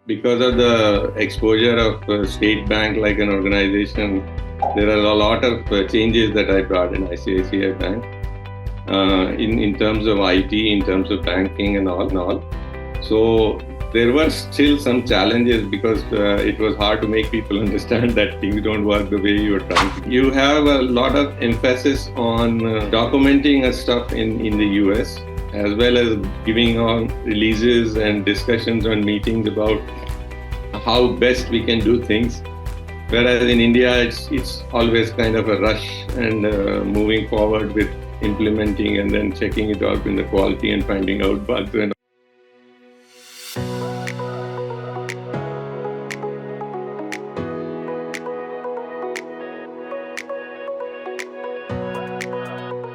because of the exposure of State Bank like an organization, there are a lot of changes that I brought in ICICI Bank in terms of IT, in terms of banking and all. So there were still some challenges because it was hard to make people understand that things don't work the way you are trying to. You have a lot of emphasis on documenting stuff in the US as well as giving on releases and discussions on meetings about how best we can do things. Whereas in India, it's always kind of a rush and moving forward with implementing and then checking it out in the quality and finding out bugs and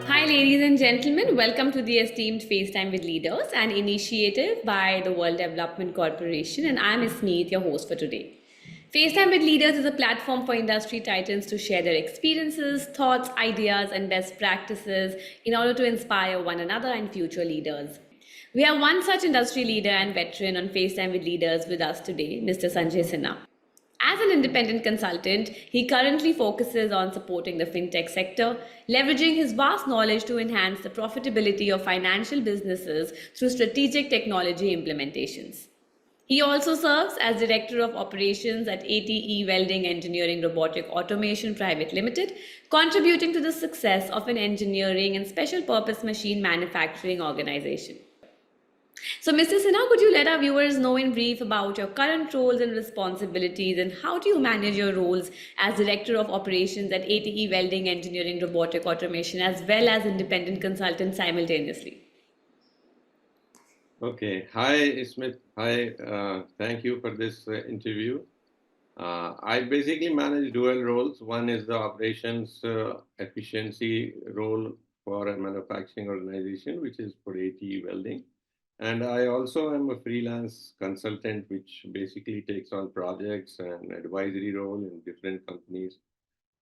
Hi, ladies and gentlemen. Welcome to the esteemed FaceTime with Leaders, an initiative by the World Development Corporation, and I'm Sneed, your host for today. FaceTime with Leaders is a platform for industry titans to share their experiences, thoughts, ideas, and best practices in order to inspire one another and future leaders. We have one such industry leader and veteran on FaceTime with Leaders with us today, Mr. Sanjay Sinha. As an independent consultant, he currently focuses on supporting the fintech sector, leveraging his vast knowledge to enhance the profitability of financial businesses through strategic technology implementations. He also serves as Director of Operations at ATE Welding Engineering Robotic Automation Private Limited, contributing to the success of an engineering and special purpose machine manufacturing organization. So, Mr. Sinha, could you let our viewers know in brief about your current roles and responsibilities and how do you manage your roles as Director of Operations at ATE Welding Engineering Robotic Automation as well as independent consultant simultaneously? okay. Hi, Smith. Hi. Thank you for this interview. I basically manage dual roles. One is the operations efficiency role for a manufacturing organization, which is for ATE Welding. And I also am a freelance consultant, which basically takes on projects and advisory role in different companies,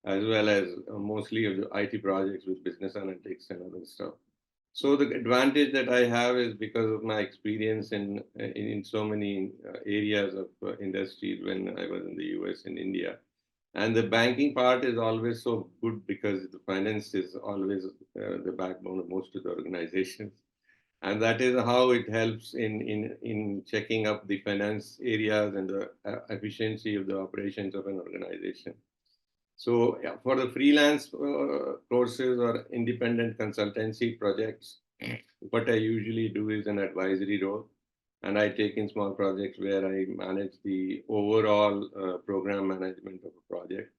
as well as mostly of the IT projects with business analytics and other stuff. So the advantage that I have is because of my experience in so many areas of industries when I was in the US and India. And the banking part is always so good because the finance is always the backbone of most of the organizations. And that is how it helps in checking up the finance areas and the efficiency of the operations of an organization. So yeah, for the freelance courses or independent consultancy projects, what I usually do is an advisory role, and I take in small projects where I manage the overall program management of a project.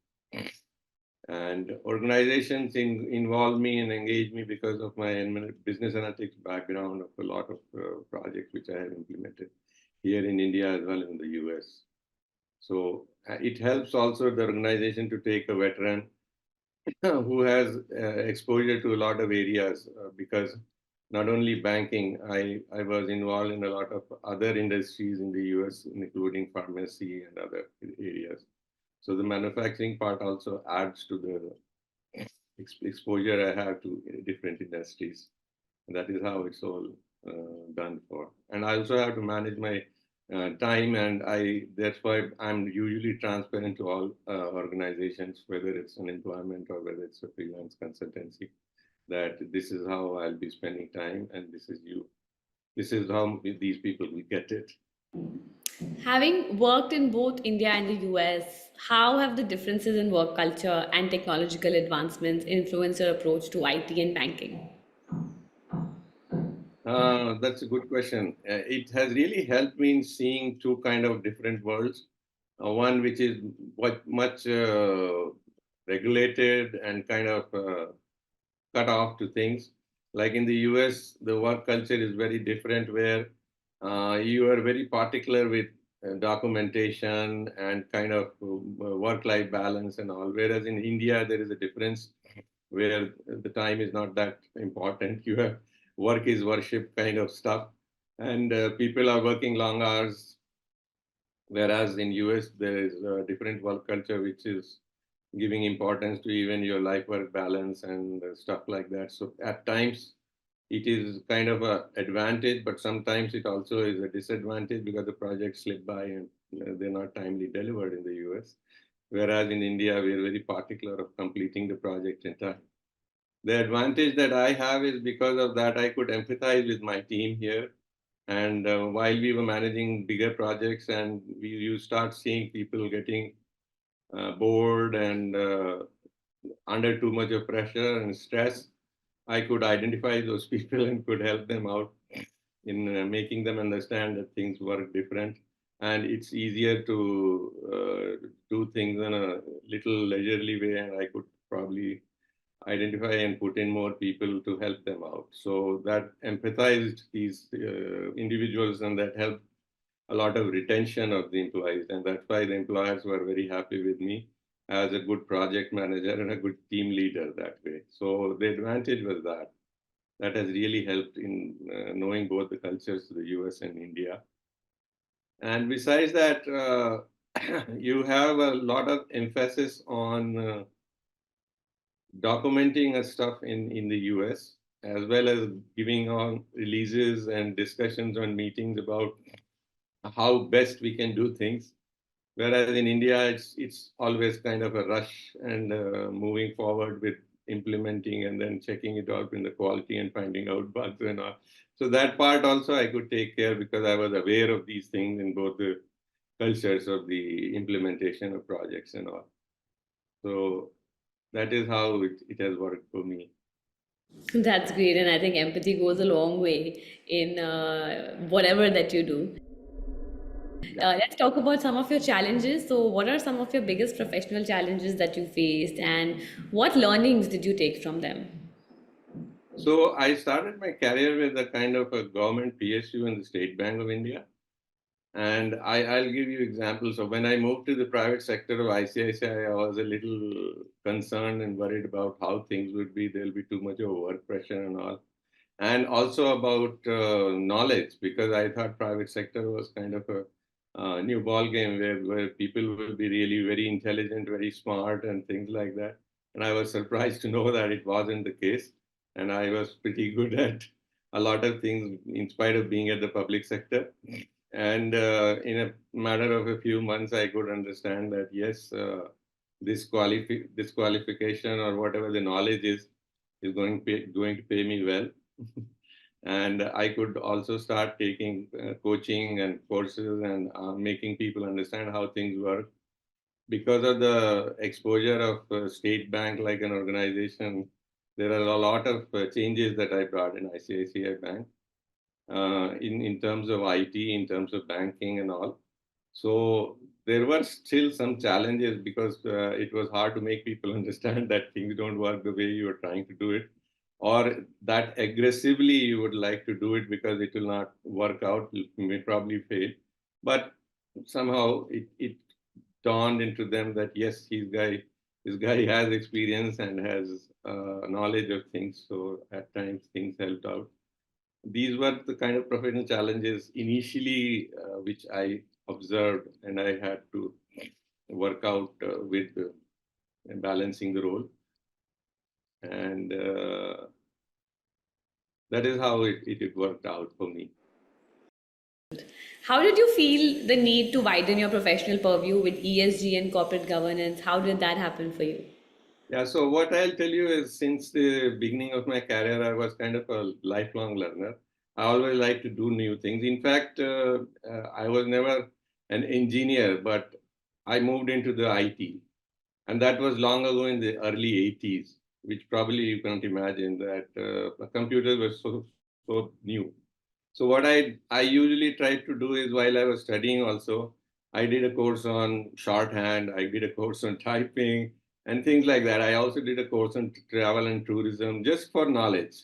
And organizations involve me and engage me because of my business analytics background of a lot of projects which I have implemented here in India as well as in the US. So it helps also the organization to take a veteran who has exposure to a lot of areas because not only banking, I was involved in a lot of other industries in the US, including pharmacy and other areas. So the manufacturing part also adds to the exposure I have to different industries. And that is how it's all done for. And I also have to manage my time, and that's why I'm usually transparent to all organizations, whether it's an employment or whether it's a freelance consultancy, that this is how I'll be spending time, and this is you. This is how these people will get it. Having worked in both India and the US, how have the differences in work culture and technological advancements influenced your approach to IT and banking? That's a good question. It has really helped me in seeing two kind of different worlds. One which is much regulated and kind of cut off to things. Like in the US, the work culture is very different, where you are very particular with documentation and kind of work-life balance and all. Whereas in India, there is a difference where the time is not that important. You have work is worship kind of stuff, and people are working long hours. Whereas in US, there is a different work culture, which is giving importance to even your life work balance and stuff like that. So at times, it is kind of an advantage, but sometimes it also is a disadvantage because the projects slip by and they're not timely delivered in the US. Whereas in India, we are very particular of completing the project in time. The advantage that I have is because of that, I could empathize with my team here. And while we were managing bigger projects, and you start seeing people getting bored and under too much of pressure and stress, I could identify those people and could help them out in making them understand that things work different. And it's easier to do things in a little leisurely way, and I could probably identify and put in more people to help them out. So that empathized these individuals, and that helped a lot of retention of the employees. And that's why the employers were very happy with me as a good project manager and a good team leader that way. So the advantage was that. That has really helped in knowing both the cultures of the US and India. And besides that, you have a lot of emphasis on documenting stuff in the US, as well as giving on releases and discussions on meetings about how best we can do things. Whereas in India, it's always kind of a rush and moving forward with implementing and then checking it out in the quality and finding out bugs and all. So that part also I could take care because I was aware of these things in both the cultures of the implementation of projects and all. So that is how it has worked for me. That's great, and I think empathy goes a long way in whatever that you do. Yeah. Let's talk about some of your challenges. So, what are some of your biggest professional challenges that you faced, and what learnings did you take from them? So I started my career with a kind of a government PSU in the State Bank of India. And I'll give you examples. So when I moved to the private sector of ICICI, I was a little concerned and worried about how things would be. There'll be too much of work pressure and all. And also about knowledge, because I thought private sector was kind of a new ball game where people will be really very intelligent, very smart, and things like that. And I was surprised to know that it wasn't the case. And I was pretty good at a lot of things in spite of being at the public sector. And in a matter of a few months, I could understand that yes, this qualification or whatever the knowledge is going to pay me well. And I could also start taking coaching and courses and making people understand how things work. Because of the exposure of State Bank like an organization, there are a lot of changes that I brought in ICICI Bank in terms of IT, in terms of banking and all. So there were still some challenges because it was hard to make people understand that things don't work the way you are trying to do it, or that aggressively you would like to do it because it will not work out, you may probably fail. But somehow it dawned into them that yes, this guy has experience and has knowledge of things. So at times things helped out. These were the kind of professional challenges initially which I observed, and I had to work out with balancing the role. And that is how it worked out for me. How did you feel the need to widen your professional purview with ESG and corporate governance? How did that happen for you? Yeah, so what I'll tell you is since the beginning of my career, I was kind of a lifelong learner. I always like to do new things. In fact, I was never an engineer, but I moved into the IT. And that was long ago in the early 80s, which probably you can't imagine that computers were so new. So what I usually tried to do is while I was studying also, I did a course on shorthand, I did a course on typing and things like that. I also did a course on travel and tourism just for knowledge.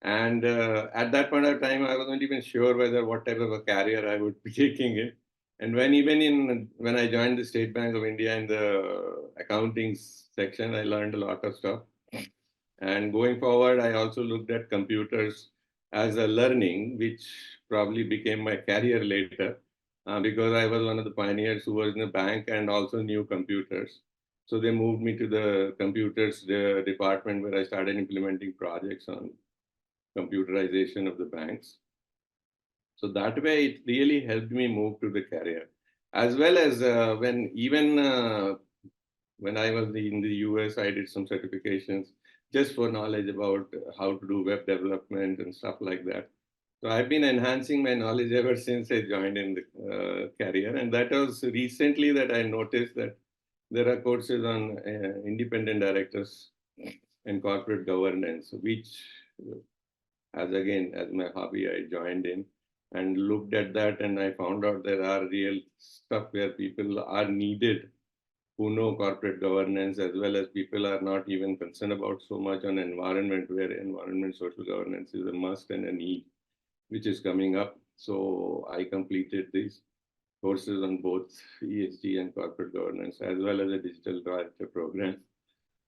And at that point of time, I wasn't even sure whether what type of a career I would be taking it. And when I joined the State Bank of India in the accounting section, I learned a lot of stuff. And going forward, I also looked at computers as a learning, which probably became my career later, because I was one of the pioneers who was in a bank and also knew computers. So they moved me to the computers department where I started implementing projects on. computerization of the banks. So that way, it really helped me move to the career, as well as when I was in the US, I did some certifications just for knowledge about how to do web development and stuff like that. So I've been enhancing my knowledge ever since I joined in the career, and that was recently that I noticed that there are courses on independent directors and corporate governance, which, as again, as my hobby, I joined in and looked at that, and I found out there are real stuff where people are needed who know corporate governance, as well as people are not even concerned about so much on environment, where environment social governance is a must and a need, which is coming up. So I completed these courses on both ESG and corporate governance, as well as a digital director program.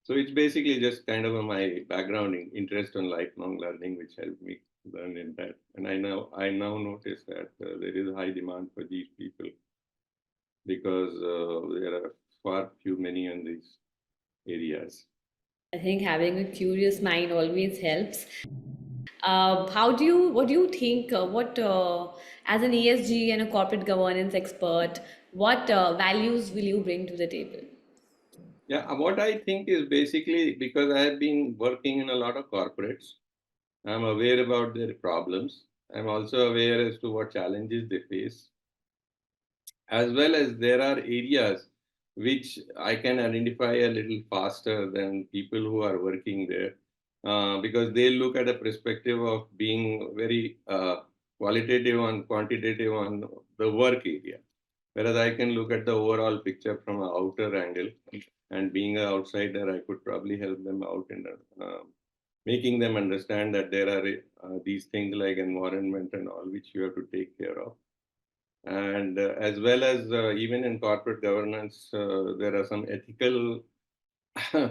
So it's basically just kind of my background interest on lifelong learning, which helped me learn in that. And I now notice that there is a high demand for these people because there are far few many in these areas. I think having a curious mind always helps. What do you think, as an ESG and a corporate governance expert, what values will you bring to the table? Yeah, what I think is basically because I have been working in a lot of corporates, I'm aware about their problems. I'm also aware as to what challenges they face, as well as there are areas which I can identify a little faster than people who are working there, because they look at a perspective of being very qualitative and quantitative on the work area, whereas I can look at the overall picture from an outer angle. And being an outsider, I could probably help them out in making them understand that there are these things like environment and all which you have to take care of, and as well as even in corporate governance, there are some ethical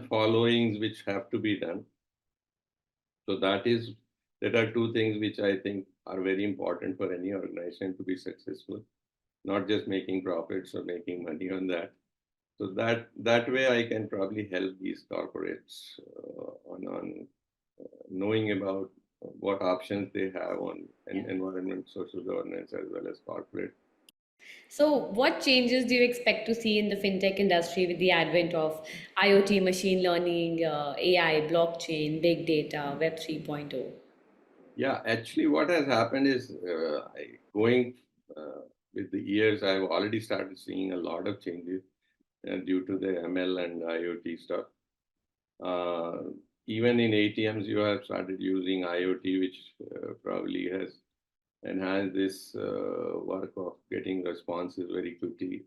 followings which have to be done. So that are two things which I think are very important for any organization to be successful, not just making profits or making money on that. So that way I can probably help these corporates on knowing about what options they have on environment, social governance, as well as corporate. So, what changes do you expect to see in the fintech industry with the advent of IoT, machine learning, AI, blockchain, big data, Web 3.0? Yeah, actually, what has happened is going with the years, I've already started seeing a lot of changes due to the ML and IoT stuff. Uh, Even in ATMs, you have started using IoT, which probably has enhanced this work of getting responses very quickly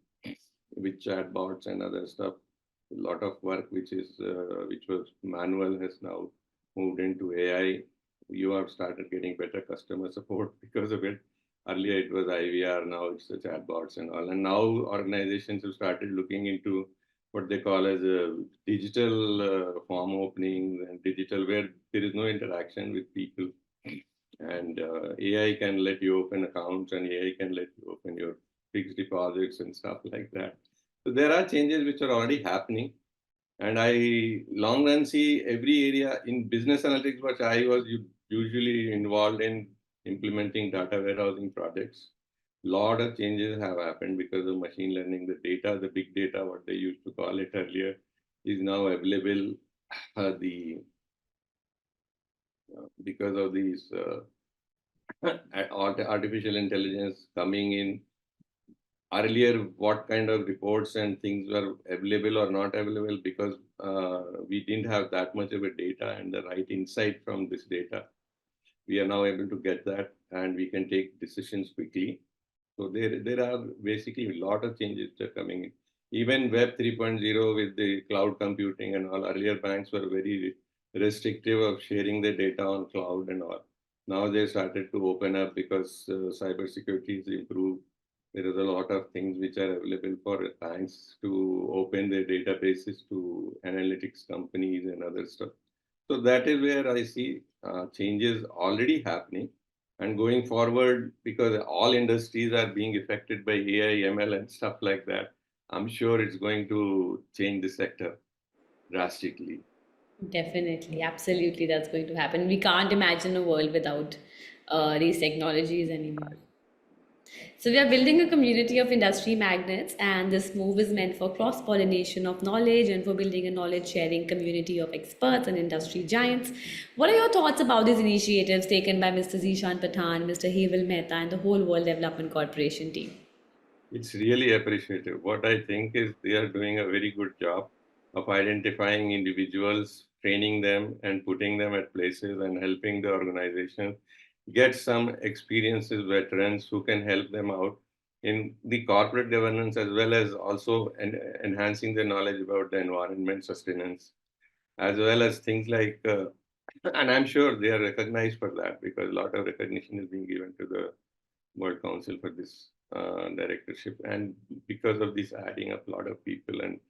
with chatbots and other stuff. A lot of work which was manual has now moved into AI. You have started getting better customer support because of it. Earlier it was IVR, now it's the chatbots and all. And now organizations have started looking into what they call as a digital form openings and digital where there is no interaction with people. And AI can let you open accounts and AI can let you open your fixed deposits and stuff like that. So there are changes which are already happening. And I long run see every area in business analytics, which I was usually involved in implementing data warehousing projects. Lot of changes have happened because of machine learning. The data, the big data, what they used to call it earlier, is now available. The Because of these artificial intelligence coming in, earlier what kind of reports and things were available or not available, because we didn't have that much of a data and the right insight from this data. We are now able to get that and we can take decisions quickly. So there are basically a lot of changes that are coming in. Even Web 3.0 with the cloud computing and all, earlier banks were very restrictive of sharing the data on cloud and all. Now they started to open up because cybersecurity is improved. There is a lot of things which are available for banks to open their databases to analytics companies and other stuff. So that is where I see changes already happening. And going forward, because all industries are being affected by AI, ML, and stuff like that, I'm sure it's going to change the sector drastically. Definitely, absolutely, that's going to happen. We can't imagine a world without these technologies anymore. So, we are building a community of industry magnets, and this move is meant for cross pollination of knowledge and for building a knowledge sharing community of experts and industry giants. What are your thoughts about these initiatives taken by Mr. Zishan Pathan, Mr. Heval Mehta, and the whole World Development Corporation team? It's really appreciative. What I think is they are doing a very good job of identifying individuals, training them, and putting them at places and helping the organization get some experiences, veterans who can help them out in the corporate governance as well as also enhancing the knowledge about the environment sustenance, as well as things like, and I'm sure they are recognized for that because a lot of recognition is being given to the World Council for this directorship. And because of this, adding up a lot of people and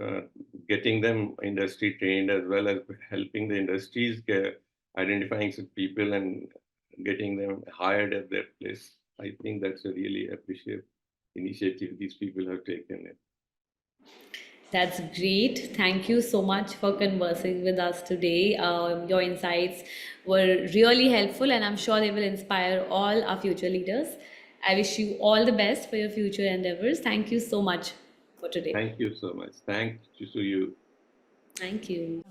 uh, getting them industry trained as well as helping the industries get, identifying some people and getting them hired at their place. I think that's a really appreciative initiative these people have taken. That's great. Thank you so much for conversing with us today. Your insights were really helpful, and I'm sure they will inspire all our future leaders. I wish you all the best for your future endeavors. Thank you so much for today. Thank you so much. Thanks to you. Thank you.